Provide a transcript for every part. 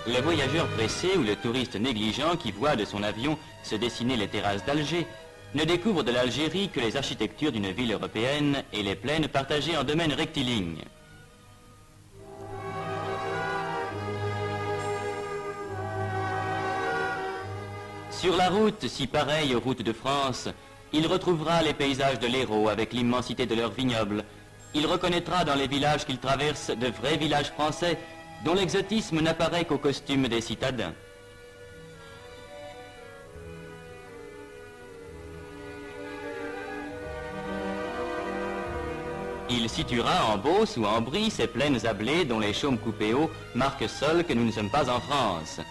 Le voyageur pressé ou le touriste négligent qui voit de son avion se dessiner les terrasses d'Alger ne découvre de l'Algérie que les architectures d'une ville européenne et les plaines partagées en domaines rectilignes. Sur la route, si pareille aux routes de France, il retrouvera les paysages de l'Hérault avec l'immensité de leurs vignobles. Il reconnaîtra dans les villages qu'il traverse de vrais villages français dont l'exotisme n'apparaît qu'au costume des citadins. Il situera en Beauce ou en Brie ces plaines ablées dont les chaumes coupés hauts marquent seul que nous ne sommes pas en France.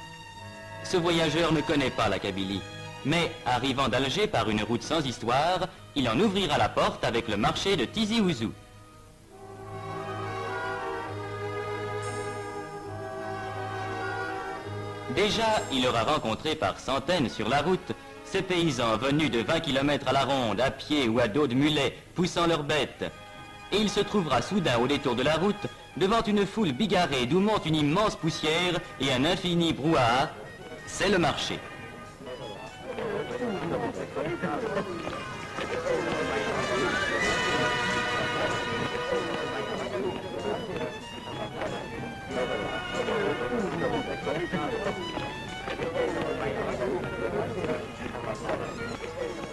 Ce voyageur ne connaît pas la Kabylie, mais arrivant d'Alger par une route sans histoire, il en ouvrira la porte avec le marché de Tizi Ouzou. Déjà, il aura rencontré par centaines sur la route ces paysans venus de 20 km à la ronde, à pied ou à dos de mulet, poussant leurs bêtes. Et il se trouvera soudain au détour de la route, devant une foule bigarrée d'où monte une immense poussière et un infini brouhaha. C'est le marché.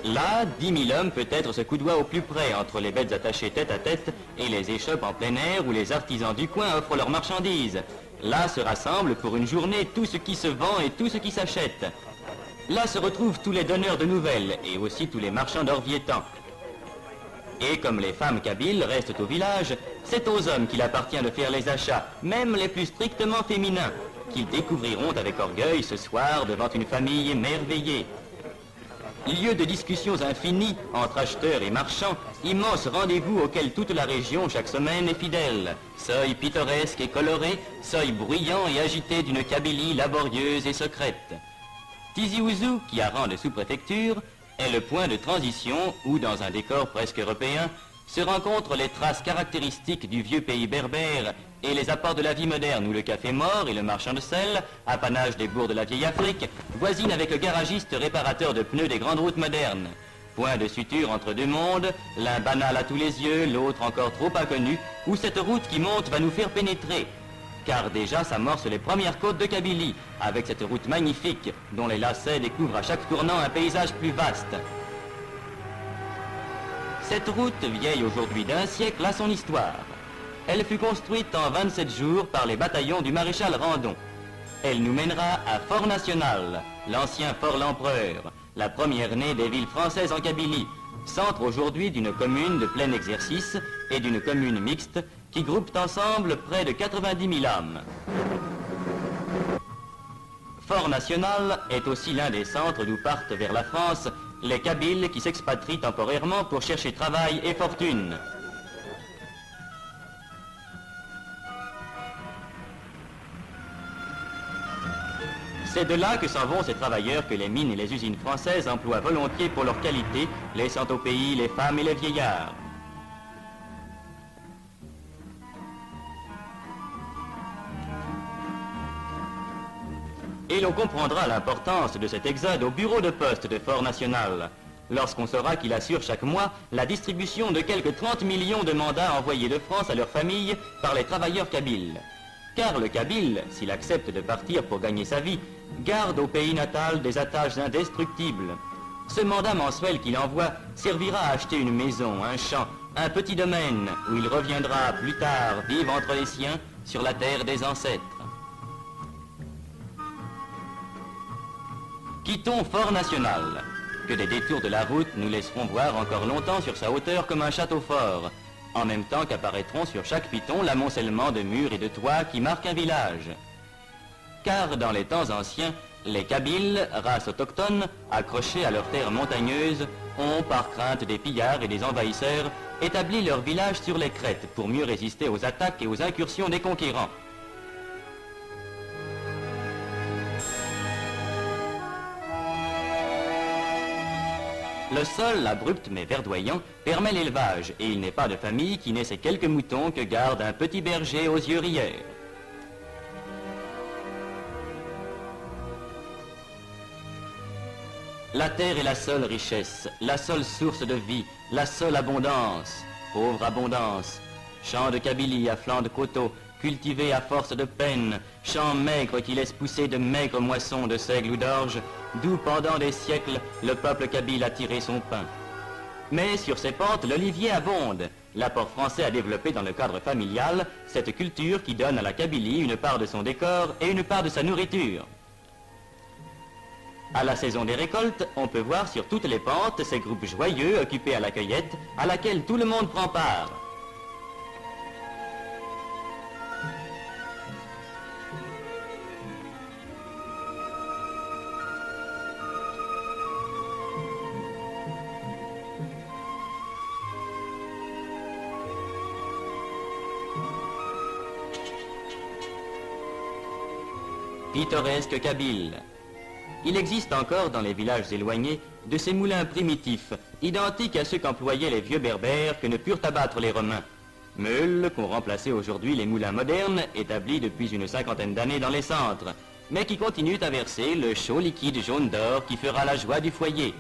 Là, 10 000 hommes peut-être se coudoient au plus près entre les bêtes attachées tête à tête et les échoppes en plein air où les artisans du coin offrent leurs marchandises. Là se rassemble pour une journée tout ce qui se vend et tout ce qui s'achète. Là se retrouvent tous les donneurs de nouvelles et aussi tous les marchands d'Orviétan. Et comme les femmes kabyles restent au village, c'est aux hommes qu'il appartient de faire les achats, même les plus strictement féminins, qu'ils découvriront avec orgueil ce soir devant une famille émerveillée. Lieu de discussions infinies entre acheteurs et marchands, immense rendez-vous auquel toute la région chaque semaine est fidèle. Seuil pittoresque et coloré, seuil bruyant et agité d'une Kabylie laborieuse et secrète. Tizi Ouzou, qui a rang de sous-préfecture, est le point de transition où, dans un décor presque européen, se rencontrent les traces caractéristiques du vieux pays berbère et les apports de la vie moderne où le café mort et le marchand de sel, apanage des bourgs de la vieille Afrique, voisinent avec le garagiste réparateur de pneus des grandes routes modernes. Point de suture entre deux mondes, l'un banal à tous les yeux, l'autre encore trop inconnu, où cette route qui monte va nous faire pénétrer. Car déjà s'amorcent les premières côtes de Kabylie, avec cette route magnifique dont les lacets découvrent à chaque tournant un paysage plus vaste. Cette route, vieille aujourd'hui d'1 siècle, a son histoire. Elle fut construite en 27 jours par les bataillons du maréchal Randon. Elle nous mènera à Fort National, l'ancien Fort l'Empereur, la première née des villes françaises en Kabylie, centre aujourd'hui d'une commune de plein exercice et d'une commune mixte qui groupent ensemble près de 90 000 âmes. Fort National est aussi l'un des centres d'où partent vers la France les Kabyles qui s'expatrient temporairement pour chercher travail et fortune. C'est de là que s'en vont ces travailleurs que les mines et les usines françaises emploient volontiers pour leur qualité, laissant au pays les femmes et les vieillards. Et l'on comprendra l'importance de cet exode au bureau de poste de Fort National, lorsqu'on saura qu'il assure chaque mois la distribution de quelques 30 millions de mandats envoyés de France à leurs familles par les travailleurs kabyles. Car le Kabyle, s'il accepte de partir pour gagner sa vie, garde au pays natal des attaches indestructibles. Ce mandat mensuel qu'il envoie servira à acheter une maison, un champ, un petit domaine où il reviendra plus tard vivre entre les siens sur la terre des ancêtres. Quittons Fort National, que des détours de la route nous laisseront voir encore longtemps sur sa hauteur comme un château fort, en même temps qu'apparaîtront sur chaque piton l'amoncellement de murs et de toits qui marquent un village. Car dans les temps anciens, les Kabyles, race autochtone, accrochés à leurs terres montagneuses, ont, par crainte des pillards et des envahisseurs, établi leur village sur les crêtes pour mieux résister aux attaques et aux incursions des conquérants. Le sol, abrupt mais verdoyant, permet l'élevage et il n'est pas de famille qui n'ait ces quelques moutons que garde un petit berger aux yeux rieurs. La terre est la seule richesse, la seule source de vie, la seule abondance. Pauvre abondance. Champs de Kabylie à flanc de coteaux, cultivés à force de peine, champs maigres qui laissent pousser de maigres moissons de seigle ou d'orge, d'où pendant des siècles le peuple kabyle a tiré son pain. Mais sur ces pentes, l'olivier abonde. L'apport français a développé dans le cadre familial cette culture qui donne à la Kabylie une part de son décor et une part de sa nourriture. À la saison des récoltes, on peut voir sur toutes les pentes ces groupes joyeux occupés à la cueillette, à laquelle tout le monde prend part. Pittoresque kabyle. Il existe encore dans les villages éloignés de ces moulins primitifs, identiques à ceux qu'employaient les vieux berbères que ne purent abattre les Romains. Meules qu'ont remplacé aujourd'hui les moulins modernes, établis depuis une cinquantaine d'années dans les centres, mais qui continuent à verser le chaud liquide jaune d'or qui fera la joie du foyer.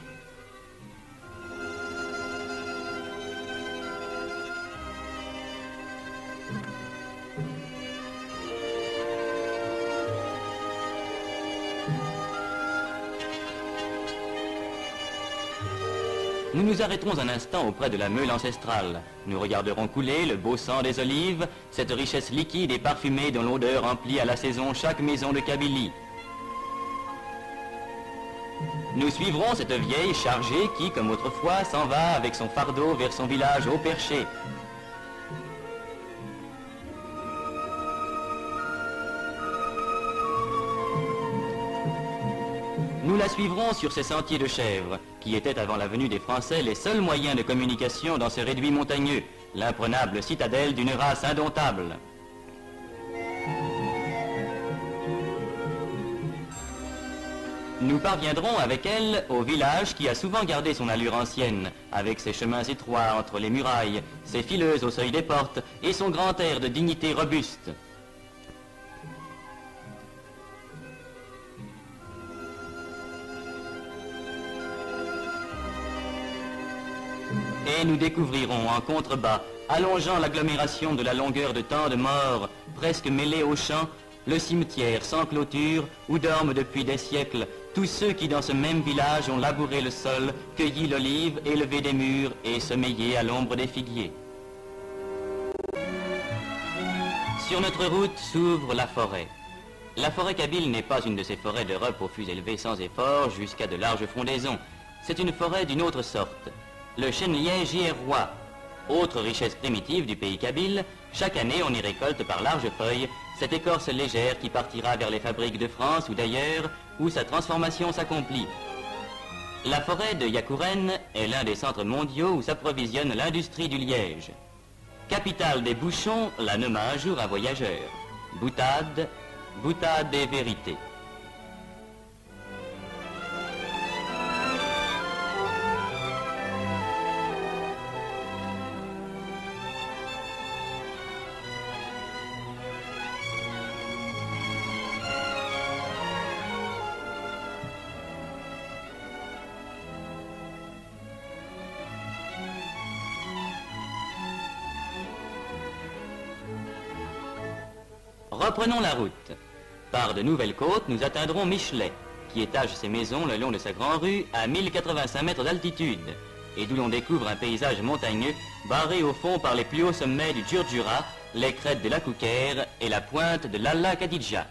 Nous nous arrêterons un instant auprès de la meule ancestrale. Nous regarderons couler le beau sang des olives, cette richesse liquide et parfumée dont l'odeur emplit à la saison chaque maison de Kabylie. Nous suivrons cette vieille chargée qui, comme autrefois, s'en va avec son fardeau vers son village haut perché. Nous la suivrons sur ces sentiers de chèvres, qui étaient avant la venue des Français les seuls moyens de communication dans ces réduits montagneux, l'imprenable citadelle d'une race indomptable. Nous parviendrons avec elle au village qui a souvent gardé son allure ancienne, avec ses chemins étroits entre les murailles, ses fileuses au seuil des portes et son grand air de dignité robuste. Et nous découvrirons en contrebas, allongeant l'agglomération de la longueur de tant de morts, presque mêlés aux champs, le cimetière sans clôture où dorment depuis des siècles tous ceux qui dans ce même village ont labouré le sol, cueilli l'olive, élevé des mûres et sommeillé à l'ombre des figuiers. Sur notre route s'ouvre la forêt. La forêt kabyle n'est pas une de ces forêts d'Europe aux fûts élevés sans effort jusqu'à de larges frondaisons. C'est une forêt d'une autre sorte. Le chêne-liège y est roi. Autre richesse primitive du pays kabyle, chaque année on y récolte par larges feuilles cette écorce légère qui partira vers les fabriques de France ou d'ailleurs où sa transformation s'accomplit. La forêt de Yakouren est l'un des centres mondiaux où s'approvisionne l'industrie du liège. Capitale des bouchons, la nomma un jour un voyageur. Boutade, boutade et vérité. Reprenons la route. Par de nouvelles côtes, nous atteindrons Michelet, qui étage ses maisons le long de sa grande rue à 1085 mètres d'altitude, et d'où l'on découvre un paysage montagneux barré au fond par les plus hauts sommets du Djurdjura, les crêtes de la Kouker et la pointe de l'Alla Khadidja.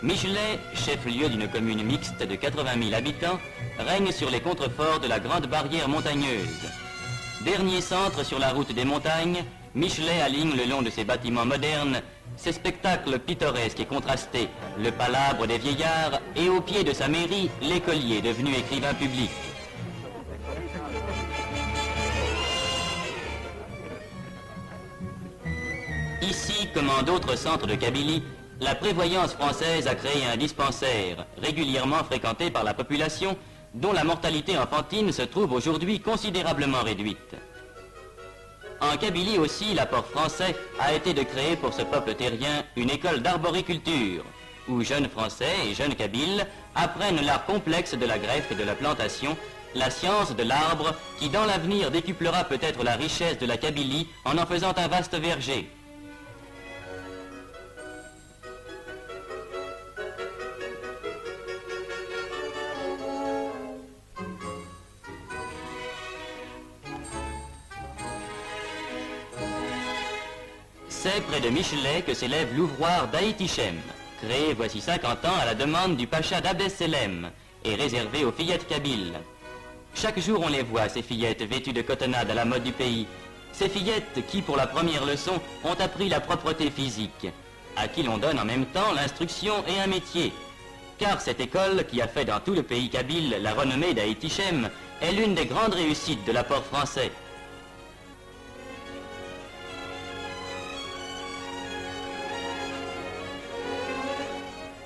Michelet, chef-lieu d'une commune mixte de 80 000 habitants, règne sur les contreforts de la grande barrière montagneuse. Dernier centre sur la route des montagnes, Michelet aligne le long de ses bâtiments modernes ses spectacles pittoresques et contrastés, le palabre des vieillards et au pied de sa mairie, l'écolier devenu écrivain public. Ici, comme en d'autres centres de Kabylie, la prévoyance française a créé un dispensaire, régulièrement fréquenté par la population, dont la mortalité enfantine se trouve aujourd'hui considérablement réduite. En Kabylie aussi, l'apport français a été de créer pour ce peuple terrien une école d'arboriculture. où jeunes Français et jeunes Kabyles apprennent l'art complexe de la greffe et de la plantation, la science de l'arbre qui dans l'avenir décuplera peut-être la richesse de la Kabylie en faisant un vaste verger. C'est près de Michelet que s'élève l'ouvroir d'Aït-Ichem, créé voici 50 ans à la demande du pacha d'Abdès Selem et réservé aux fillettes kabyles. Chaque jour on les voit, ces fillettes vêtues de cotonnade à la mode du pays. Ces fillettes qui, pour la première leçon, ont appris la propreté physique, à qui l'on donne en même temps l'instruction et un métier. Car cette école, qui a fait dans tout le pays kabyle la renommée d'Aït-Ichem, est l'une des grandes réussites de l'apport français.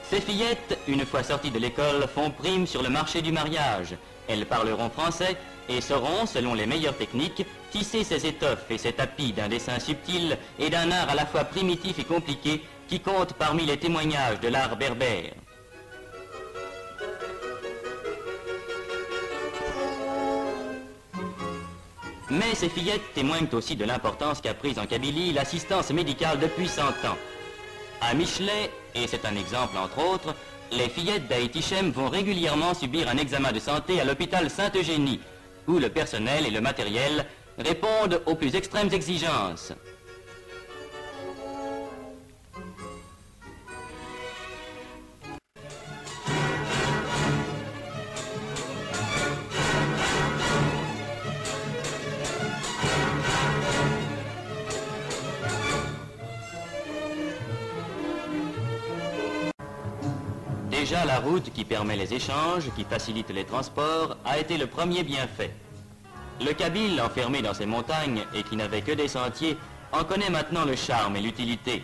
Ces fillettes, une fois sorties de l'école, font prime sur le marché du mariage. Elles parleront français et sauront, selon les meilleures techniques, tisser ces étoffes et ces tapis d'un dessin subtil et d'un art à la fois primitif et compliqué qui compte parmi les témoignages de l'art berbère. Mais ces fillettes témoignent aussi de l'importance qu'a prise en Kabylie l'assistance médicale depuis 100 ans. À Michelet, et c'est un exemple entre autres, les fillettes d'Aït-Ichem vont régulièrement subir un examen de santé à l'hôpital Sainte-Eugénie, où le personnel et le matériel répondent aux plus extrêmes exigences. Déjà, la route qui permet les échanges, qui facilite les transports, a été le premier bienfait. Le Kabyle, enfermé dans ses montagnes et qui n'avait que des sentiers, en connaît maintenant le charme et l'utilité.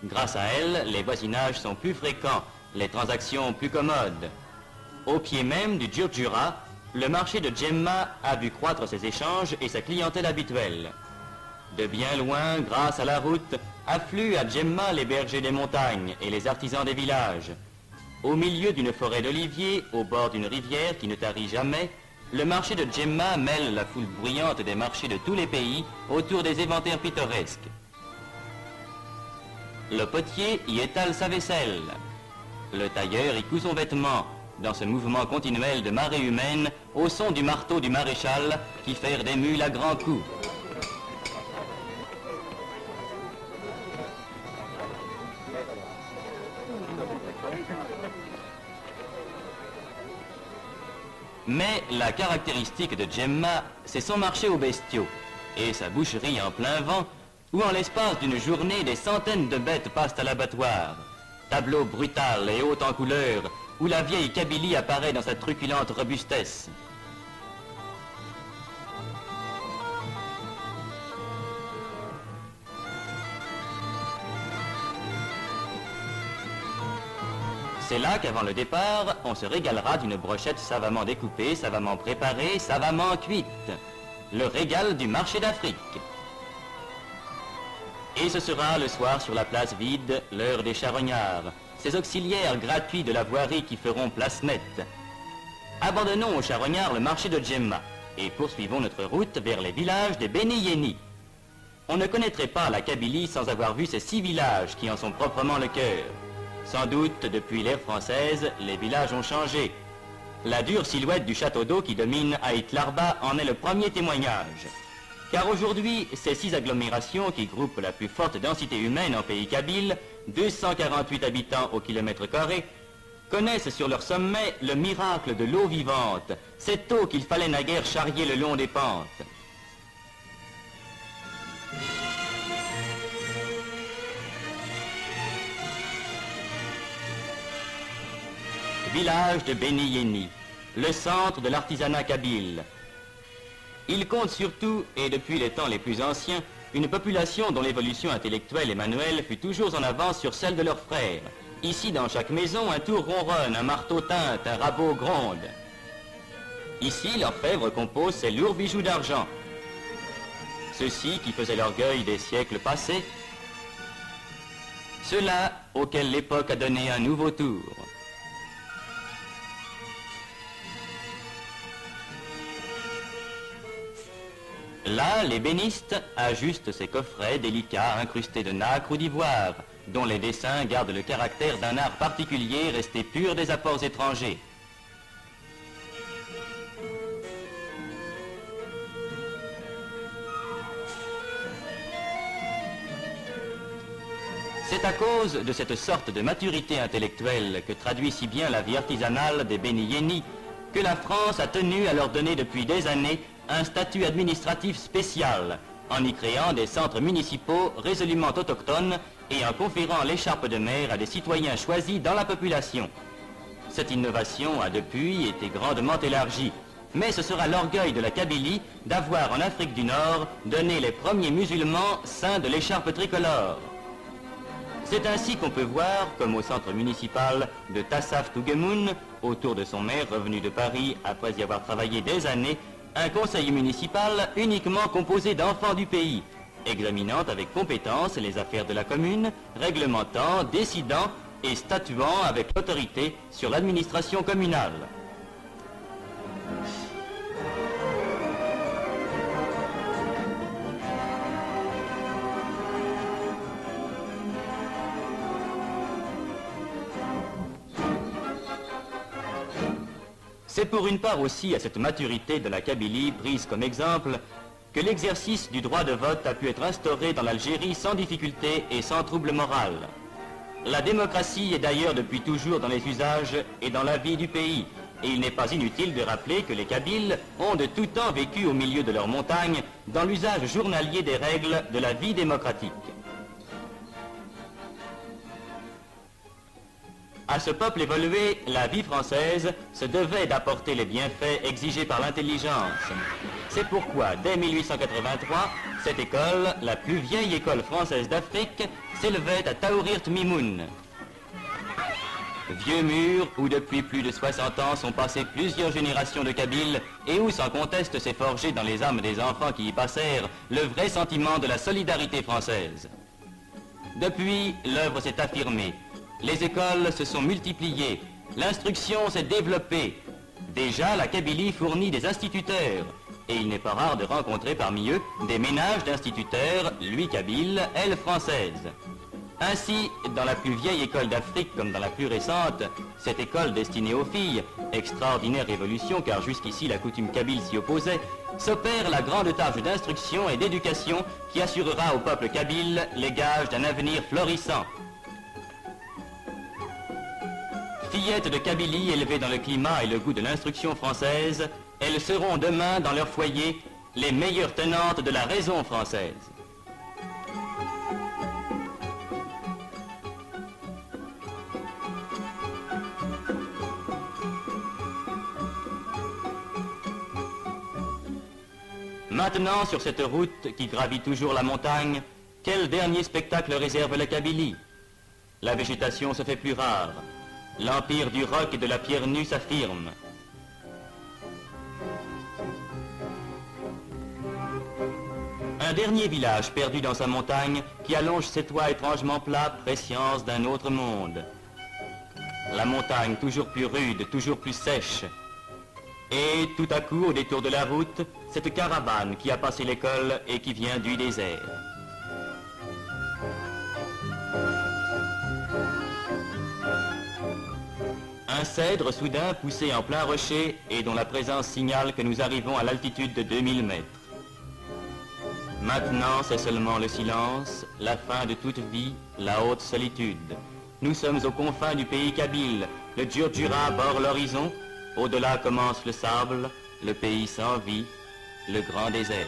Grâce à elle, les voisinages sont plus fréquents, les transactions plus commodes. Au pied même du Djurdjura, le marché de Djemma a vu croître ses échanges et sa clientèle habituelle. De bien loin, grâce à la route, affluent à Djemma les bergers des montagnes et les artisans des villages. Au milieu d'une forêt d'oliviers, au bord d'une rivière qui ne tarit jamais, le marché de Djemma mêle la foule bruyante des marchés de tous les pays autour des éventaires pittoresques. Le potier y étale sa vaisselle. Le tailleur y coud son vêtement, dans ce mouvement continuel de marée humaine, au son du marteau du maréchal qui ferre des mules à grands coups. Mais la caractéristique de Djemma, c'est son marché aux bestiaux et sa boucherie en plein vent, où en l'espace d'une journée, des centaines de bêtes passent à l'abattoir. Tableau brutal et haut en couleur, où la vieille Kabylie apparaît dans sa truculente robustesse. C'est là qu'avant le départ, on se régalera d'une brochette savamment découpée, savamment préparée, savamment cuite. Le régal du marché d'Afrique. Et ce sera le soir sur la place vide, l'heure des charognards, ces auxiliaires gratuits de la voirie qui feront place nette. Abandonnons aux charognards le marché de Djemma et poursuivons notre route vers les villages des Beni Yeni. On ne connaîtrait pas la Kabylie sans avoir vu ces 6 villages qui en sont proprement le cœur. Sans doute, depuis l'ère française, les villages ont changé. La dure silhouette du château d'eau qui domine Aït Larba en est le premier témoignage. Car aujourd'hui, ces 6 agglomérations qui groupent la plus forte densité humaine en pays kabyle, 248 habitants au kilomètre carré, connaissent sur leur sommet le miracle de l'eau vivante, cette eau qu'il fallait naguère charrier le long des pentes. Village de Beni Yeni, le centre de l'artisanat kabyle. Il compte surtout, et depuis les temps les plus anciens, une population dont l'évolution intellectuelle et manuelle fut toujours en avance sur celle de leurs frères. Ici, dans chaque maison, un tour ronronne, un marteau teinte, un rabot gronde. Ici, l'orfèvre compose ses lourds bijoux d'argent. Ceux-ci, qui faisaient l'orgueil des siècles passés, ceux-là auxquels l'époque a donné un nouveau tour. Là, l'ébéniste ajuste ses coffrets délicats incrustés de nacre ou d'ivoire, dont les dessins gardent le caractère d'un art particulier resté pur des apports étrangers. C'est à cause de cette sorte de maturité intellectuelle que traduit si bien la vie artisanale des Béni-Yéni que la France a tenu à leur donner depuis des années un statut administratif spécial, en y créant des centres municipaux résolument autochtones et en conférant l'écharpe de mer à des citoyens choisis dans la population. Cette innovation a depuis été grandement élargie, mais ce sera l'orgueil de la Kabylie d'avoir en Afrique du Nord donné les premiers musulmans saints de l'écharpe tricolore. C'est ainsi qu'on peut voir, comme au centre municipal de Tassaf Tougemoun, autour de son maire revenu de Paris après y avoir travaillé des années, un conseil municipal uniquement composé d'enfants du pays, examinant avec compétence les affaires de la commune, réglementant, décidant et statuant avec autorité sur l'administration communale. C'est pour une part aussi à cette maturité de la Kabylie prise comme exemple que l'exercice du droit de vote a pu être instauré dans l'Algérie sans difficulté et sans trouble moral. La démocratie est d'ailleurs depuis toujours dans les usages et dans la vie du pays, et il n'est pas inutile de rappeler que les Kabyles ont de tout temps vécu au milieu de leurs montagnes dans l'usage journalier des règles de la vie démocratique. À ce peuple évolué, la vie française se devait d'apporter les bienfaits exigés par l'intelligence. C'est pourquoi, dès 1883, cette école, la plus vieille école française d'Afrique, s'élevait à Taourirt Mimoun. Vieux mur où depuis plus de 60 ans sont passées plusieurs générations de Kabyles et où sans conteste s'est forgé dans les âmes des enfants qui y passèrent le vrai sentiment de la solidarité française. Depuis, l'œuvre s'est affirmée. Les écoles se sont multipliées, l'instruction s'est développée. Déjà, la Kabylie fournit des instituteurs, et il n'est pas rare de rencontrer parmi eux des ménages d'instituteurs, lui kabyle, elle française. Ainsi, dans la plus vieille école d'Afrique comme dans la plus récente, cette école destinée aux filles, extraordinaire révolution car jusqu'ici la coutume kabyle s'y opposait, s'opère la grande tâche d'instruction et d'éducation qui assurera au peuple kabyle les gages d'un avenir florissant. Fillettes de Kabylie élevées dans le climat et le goût de l'instruction française, elles seront demain dans leur foyer les meilleures tenantes de la raison française. Maintenant, sur cette route qui gravit toujours la montagne, quel dernier spectacle réserve la Kabylie? La végétation se fait plus rare. L'empire du roc et de la pierre nue s'affirme. Un dernier village perdu dans sa montagne qui allonge ses toits étrangement plats, prescience d'un autre monde. La montagne toujours plus rude, toujours plus sèche. Et tout à coup, au détour de la route, cette caravane qui a passé l'école et qui vient du désert. Un cèdre soudain poussé en plein rocher et dont la présence signale que nous arrivons à l'altitude de 2000 mètres. Maintenant, c'est seulement le silence, la fin de toute vie, la haute solitude. Nous sommes aux confins du pays kabyle, le Djurdjura bord l'horizon, au-delà commence le sable, le pays sans vie, le grand désert.